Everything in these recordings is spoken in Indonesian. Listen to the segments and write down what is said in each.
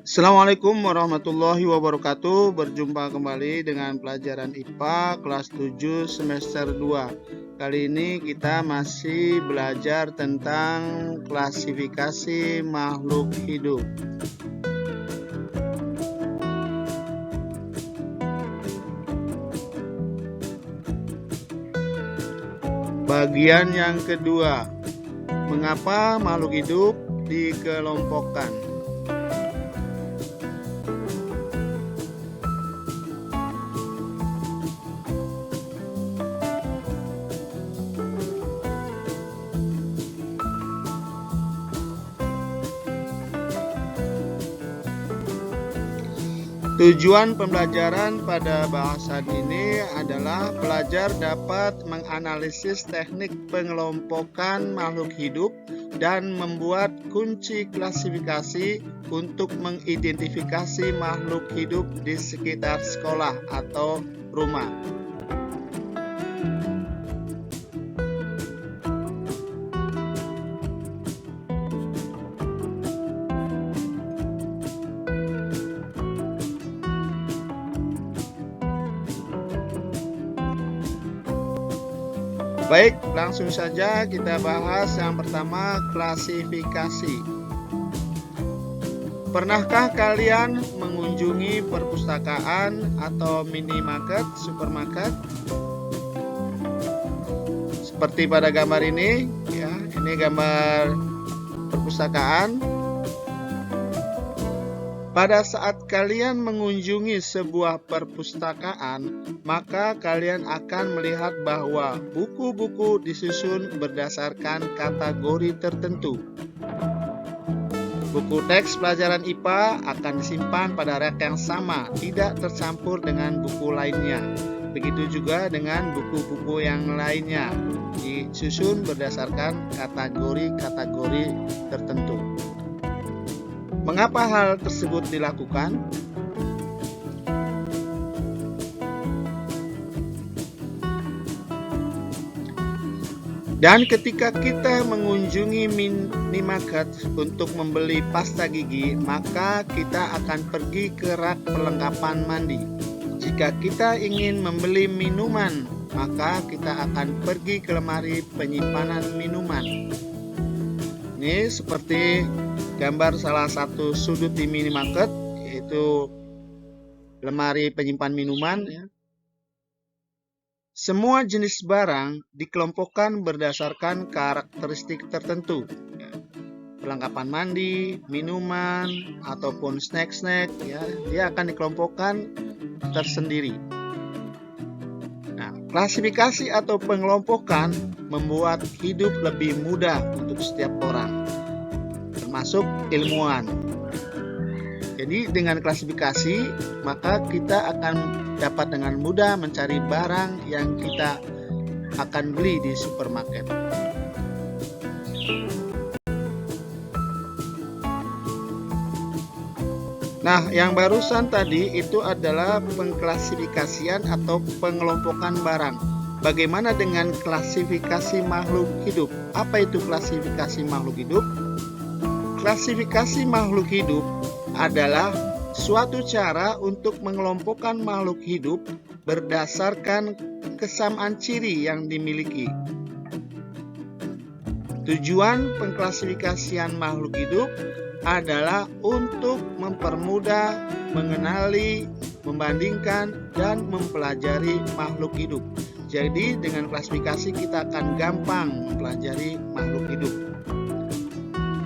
Assalamualaikum warahmatullahi wabarakatuh. Berjumpa kembali dengan pelajaran IPA kelas 7 semester 2. Kali ini kita masih belajar tentang klasifikasi makhluk hidup. Bagian yang kedua, mengapa makhluk hidup dikelompokkan? Tujuan pembelajaran pada bahasan ini adalah pelajar dapat menganalisis teknik pengelompokan makhluk hidup dan membuat kunci klasifikasi untuk mengidentifikasi makhluk hidup di sekitar sekolah atau rumah. Baik, langsung saja kita bahas yang pertama, klasifikasi. Pernahkah kalian mengunjungi perpustakaan atau minimarket, supermarket? Seperti pada gambar ini, ya, ini gambar perpustakaan. Pada saat kalian mengunjungi sebuah perpustakaan, maka kalian akan melihat bahwa buku-buku disusun berdasarkan kategori tertentu. Buku teks pelajaran IPA akan disimpan pada rak yang sama, tidak tercampur dengan buku lainnya. Begitu juga dengan buku-buku yang lainnya, disusun berdasarkan kategori-kategori tertentu. Mengapa hal tersebut dilakukan? Dan ketika kita mengunjungi minimarket untuk membeli pasta gigi, maka kita akan pergi ke rak perlengkapan mandi. Jika kita ingin membeli minuman, maka kita akan pergi ke lemari penyimpanan minuman. Ini seperti gambar salah satu sudut di minimarket, yaitu lemari penyimpan minuman. Semua jenis barang dikelompokkan berdasarkan karakteristik tertentu. Perlengkapan mandi, minuman, ataupun snack-snack, ya, dia akan dikelompokkan tersendiri. Nah, klasifikasi atau pengelompokan membuat hidup lebih mudah untuk setiap orang, termasuk ilmuwan. Jadi dengan klasifikasi, maka kita akan dapat dengan mudah mencari barang yang kita akan beli di supermarket. Nah, yang barusan tadi itu adalah pengklasifikasian atau pengelompokan barang. Bagaimana dengan klasifikasi makhluk hidup? Apa itu klasifikasi makhluk hidup? Klasifikasi makhluk hidup adalah suatu cara untuk mengelompokkan makhluk hidup berdasarkan kesamaan ciri yang dimiliki. Tujuan pengklasifikasian makhluk hidup adalah untuk mempermudah mengenali, membandingkan, dan mempelajari makhluk hidup. Jadi dengan klasifikasi kita akan gampang mempelajari makhluk hidup.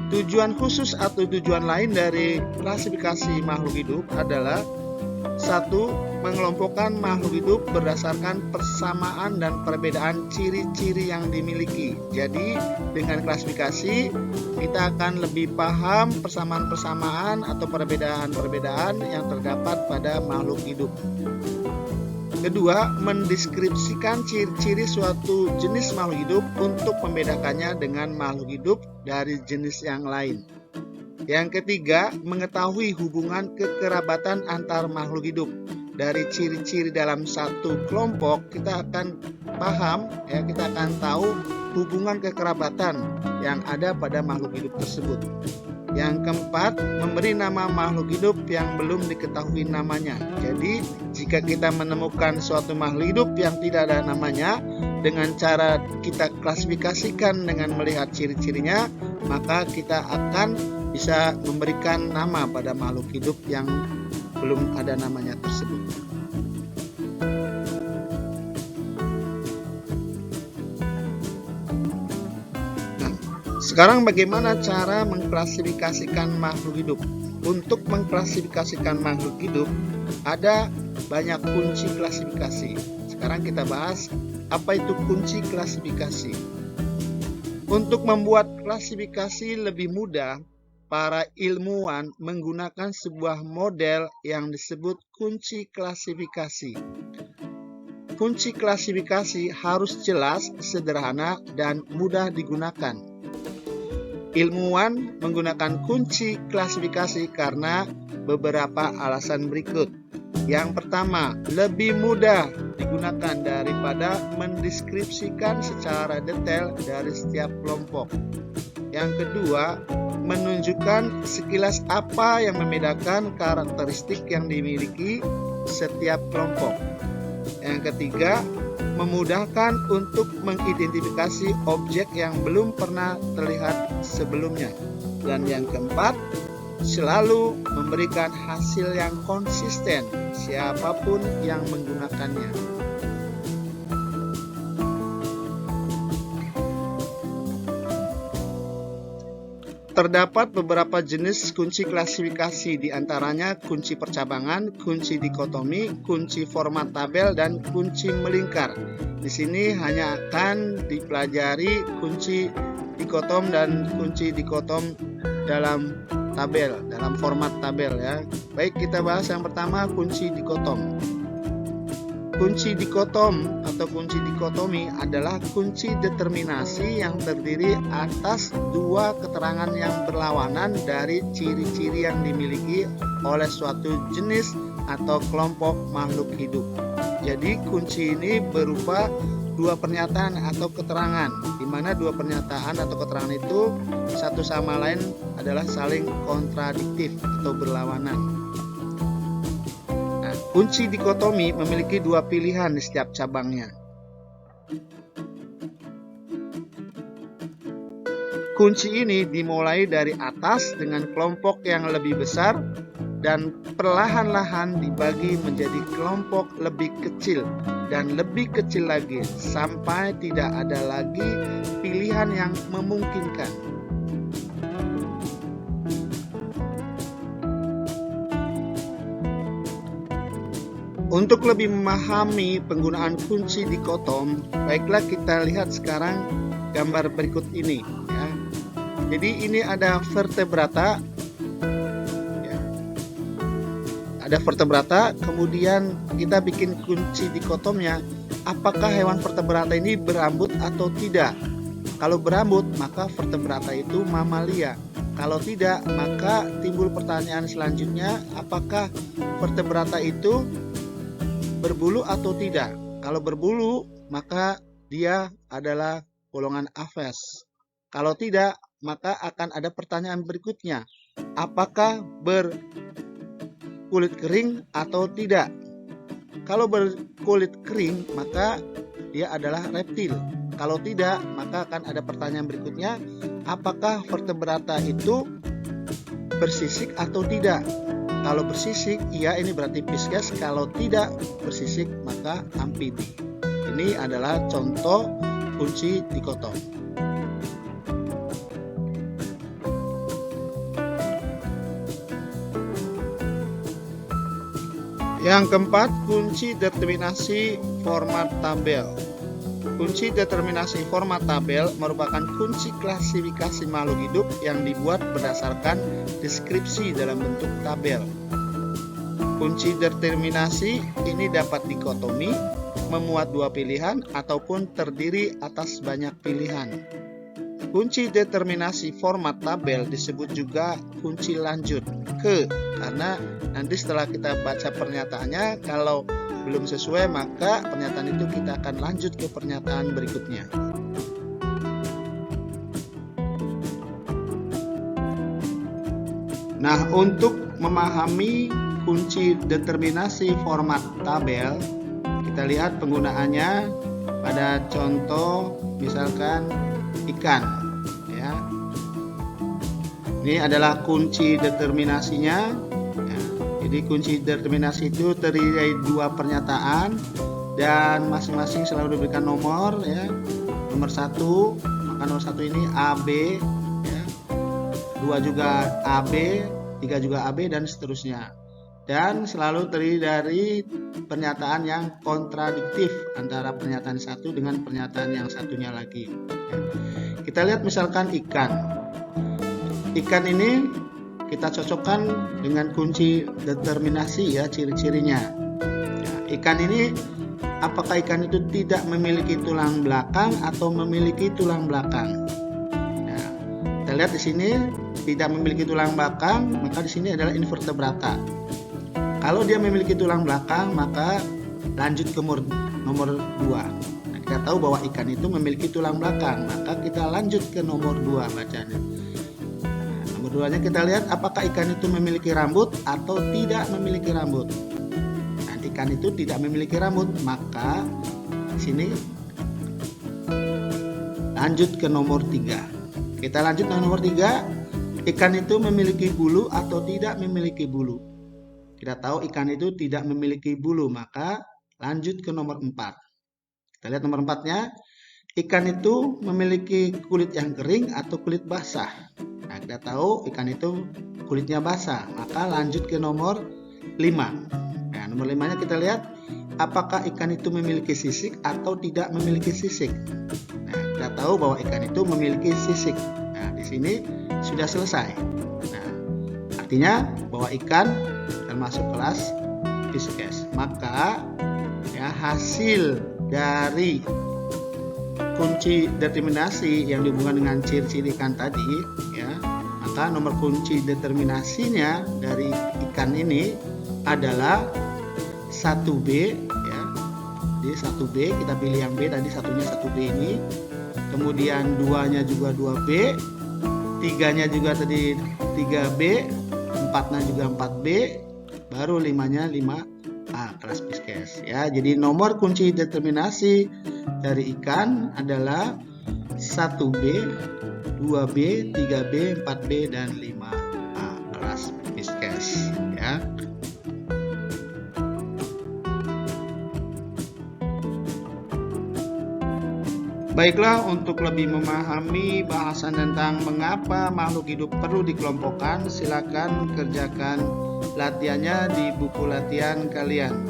Tujuan khusus atau tujuan lain dari klasifikasi makhluk hidup adalah 1. Mengelompokkan makhluk hidup berdasarkan persamaan dan perbedaan ciri-ciri yang dimiliki. Jadi dengan klasifikasi kita akan lebih paham persamaan-persamaan atau perbedaan-perbedaan yang terdapat pada makhluk hidup. Kedua, mendeskripsikan ciri-ciri suatu jenis makhluk hidup untuk membedakannya dengan makhluk hidup dari jenis yang lain. Yang ketiga, mengetahui hubungan kekerabatan antar makhluk hidup. Dari ciri-ciri dalam satu kelompok, kita akan paham, ya, kita akan tahu hubungan kekerabatan yang ada pada makhluk hidup tersebut. Yang keempat, memberi nama makhluk hidup yang belum diketahui namanya. Jadi, jika kita menemukan suatu makhluk hidup yang tidak ada namanya, dengan cara kita klasifikasikan dengan melihat ciri-cirinya, maka kita akan bisa memberikan nama pada makhluk hidup yang belum ada namanya tersebut. Sekarang bagaimana cara mengklasifikasikan makhluk hidup? Untuk mengklasifikasikan makhluk hidup ada banyak kunci klasifikasi. Sekarang kita bahas apa itu kunci klasifikasi. Untuk membuat klasifikasi lebih mudah, para ilmuwan menggunakan sebuah model yang disebut kunci klasifikasi. Kunci klasifikasi harus jelas, sederhana, dan mudah digunakan. Ilmuwan menggunakan kunci klasifikasi karena beberapa alasan berikut. Yang pertama, lebih mudah digunakan daripada mendeskripsikan secara detail dari setiap kelompok. Yang kedua, menunjukkan sekilas apa yang membedakan karakteristik yang dimiliki setiap kelompok. Yang ketiga, memudahkan untuk mengidentifikasi objek yang belum pernah terlihat sebelumnya. Dan yang keempat, selalu memberikan hasil yang konsisten siapapun yang menggunakannya. Terdapat beberapa jenis kunci klasifikasi, diantaranya kunci percabangan, kunci dikotomi, kunci format tabel, dan kunci melingkar. Di sini hanya akan dipelajari kunci dikotom dan kunci dikotom dalam tabel, dalam format tabel ya. Baik, kita bahas yang pertama, kunci dikotom. Kunci dikotom atau kunci dikotomi adalah kunci determinasi yang terdiri atas dua keterangan yang berlawanan dari ciri-ciri yang dimiliki oleh suatu jenis atau kelompok makhluk hidup. Jadi kunci ini berupa dua pernyataan atau keterangan, di mana dua pernyataan atau keterangan itu satu sama lain adalah saling kontradiktif atau berlawanan. Kunci dikotomi memiliki dua pilihan di setiap cabangnya. Kunci ini dimulai dari atas dengan kelompok yang lebih besar dan perlahan-lahan dibagi menjadi kelompok lebih kecil dan lebih kecil lagi sampai tidak ada lagi pilihan yang memungkinkan. Untuk lebih memahami penggunaan kunci dikotom, baiklah kita lihat sekarang gambar berikut ini ya. Jadi ini ada vertebrata ya. Ada vertebrata, kemudian kita bikin kunci dikotomnya. Apakah hewan vertebrata ini berambut atau tidak? Kalau berambut, maka vertebrata itu mamalia. Kalau tidak, maka timbul pertanyaan selanjutnya, apakah vertebrata itu berbulu atau tidak? Kalau berbulu, maka dia adalah golongan Aves. Kalau tidak, maka akan ada pertanyaan berikutnya. Apakah berkulit kering atau tidak? Kalau berkulit kering, maka dia adalah reptil. Kalau tidak, maka akan ada pertanyaan berikutnya. Apakah vertebrata itu bersisik atau tidak? Kalau bersisik, iya ini berarti Pisces. Kalau tidak bersisik, maka amfibi. Ini adalah contoh kunci dikotom. Yang keempat, kunci determinasi format tabel. Kunci determinasi format tabel merupakan kunci klasifikasi makhluk hidup yang dibuat berdasarkan deskripsi dalam bentuk tabel. Kunci determinasi ini dapat dikotomi, memuat dua pilihan, ataupun terdiri atas banyak pilihan. Kunci determinasi format tabel disebut juga kunci lanjut ke, karena nanti setelah kita baca pernyataannya, kalau belum sesuai maka pernyataan itu kita akan lanjut ke pernyataan berikutnya. Nah, untuk memahami kunci determinasi format tabel, kita lihat penggunaannya pada contoh misalkan ikan ya. Ini adalah kunci determinasinya ya. Jadi kunci determinasi itu terdiri dari dua pernyataan dan masing-masing selalu diberikan nomor ya. Nomor 1, maka nomor 1 ini AB ya. 2 juga AB, 3 juga AB dan seterusnya. Dan selalu terdiri dari pernyataan yang kontradiktif antara pernyataan satu dengan pernyataan yang satunya lagi. Kita lihat misalkan ikan. Ikan ini kita cocokkan dengan kunci determinasi ya, ciri-cirinya. Ikan ini, apakah ikan itu tidak memiliki tulang belakang atau memiliki tulang belakang? Nah, kita lihat di sini tidak memiliki tulang belakang, maka di sini adalah invertebrata. Kalau dia memiliki tulang belakang, maka lanjut ke nomor 2. Nah, kita tahu bahwa ikan itu memiliki tulang belakang, maka kita lanjut ke nomor 2 bacanya. Nah, nomor 2-nya kita lihat apakah ikan itu memiliki rambut atau tidak memiliki rambut. Nah, ikan itu tidak memiliki rambut, maka di sini lanjut ke nomor 3. Kita lanjut ke nomor 3, ikan itu memiliki bulu atau tidak memiliki bulu. Kita tahu ikan itu tidak memiliki bulu, maka lanjut ke nomor 4. Kita lihat nomor 4-nya, ikan itu memiliki kulit yang kering atau kulit basah. Nah, kita tahu ikan itu kulitnya basah, maka lanjut ke nomor 5. Nah, nomor 5-nya kita lihat, apakah ikan itu memiliki sisik atau tidak memiliki sisik. Nah, kita tahu bahwa ikan itu memiliki sisik. Nah, di sini sudah selesai. Nah, artinya bahwa ikan termasuk kelas Pisces. Maka ya, hasil dari kunci determinasi yang dihubungkan dengan ciri-ciri ikan tadi ya, maka nomor kunci determinasinya dari ikan ini adalah 1B ya. Jadi 1B, kita pilih yang B tadi, satunya 1B ini. Kemudian 2-nya juga 2B, 3-nya juga tadi 3B, 4-nya juga 4B, baru 5-nya 5A, kelas Pisces ya. Jadi nomor kunci determinasi dari ikan adalah 1B, 2B, 3B, 4B dan 5A, kelas Pisces ya. Baiklah, untuk lebih memahami bahasan tentang mengapa makhluk hidup perlu dikelompokkan, silakan kerjakan latihannya di buku latihan kalian.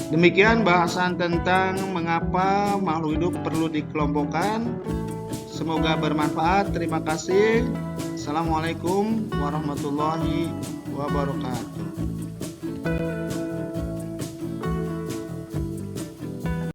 Demikian bahasan tentang mengapa makhluk hidup perlu dikelompokkan. Semoga bermanfaat. Terima kasih. Assalamualaikum warahmatullahi wabarakatuh.